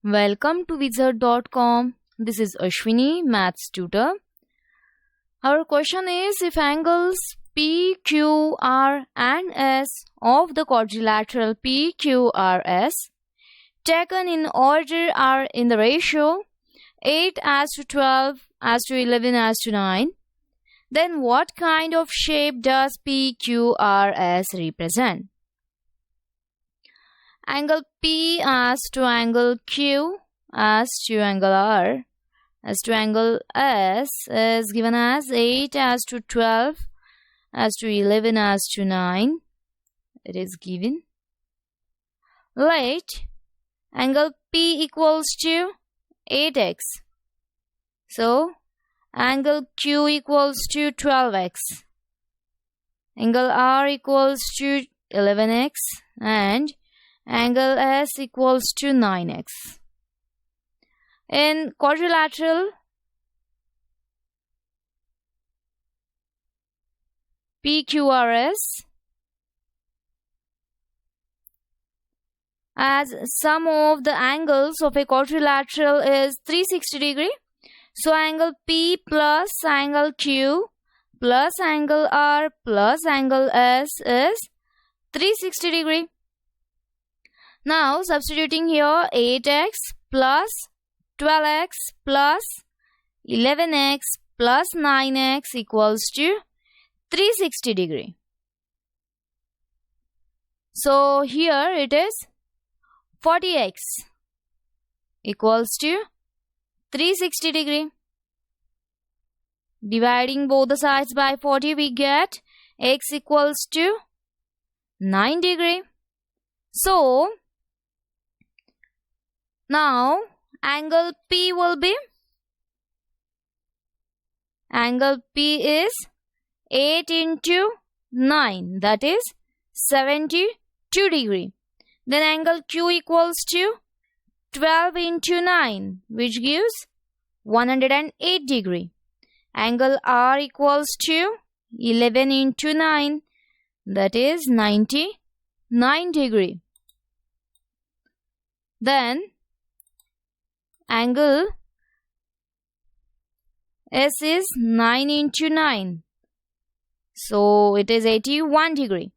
Welcome to Wizard.com. This is Ashwini, Maths tutor. Our question is, if angles P, Q, R and S of the quadrilateral PQRS taken in order are in the ratio 8:12:11:9, then what kind of shape does PQRS represent? Angle P as to angle Q as to angle R as to angle S is given as 8:12:11:9. It is given. Let angle P equals to 8x. So angle Q equals to 12x. Angle R equals to 11x and angle S equals to 9x. In quadrilateral PQRS, as sum of the angles of a quadrilateral is 360 degree, so angle P plus angle Q plus angle R plus angle S is 360 degree. Now substituting here 8x plus 12x plus 11x plus 9x equals to 360 degree. So here it is 40x equals to 360 degree. Dividing both the sides by 40, we get x equals to 9 degree. So now angle P will be, angle P is 8 into 9, that is 72 degree. Then angle Q equals to 12 into 9, which gives 108 degree. Angle R equals to 11 into 9, that is 99 degree. Then angle S is 9 into 9, so it is 81 degree.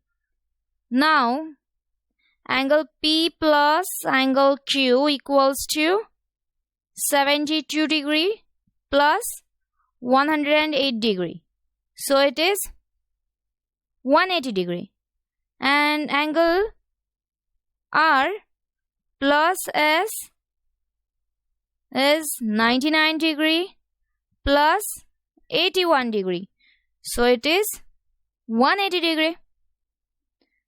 Now angle P plus angle Q equals to 72 degree plus 108 degree, so it is 180 degree. And angle R plus S is 99 degree plus 81 degree, so it is 180 degree.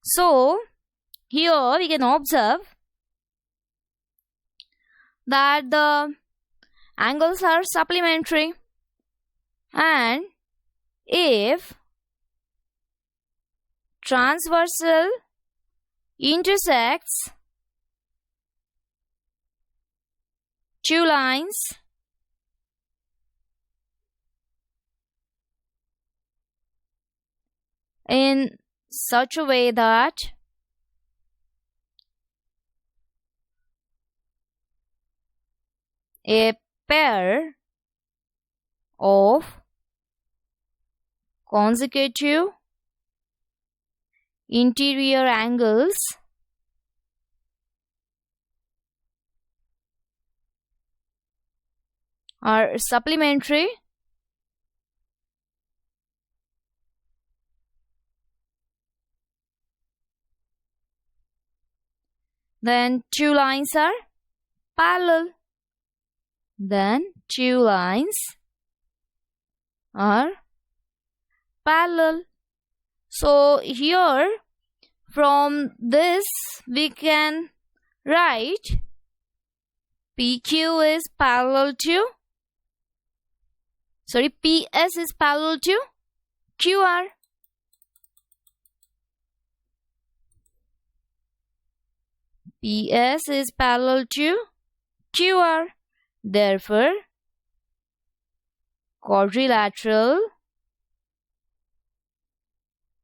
So here we can observe that the angles are supplementary, and if transversal intersects two lines in such a way that a pair of consecutive interior angles are supplementary, then two lines are parallel. Then two lines are parallel. So here from this we can write PQ is parallel to, PS is parallel to QR. PS is parallel to QR. Therefore, quadrilateral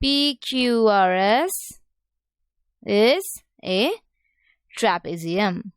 PQRS is a trapezium.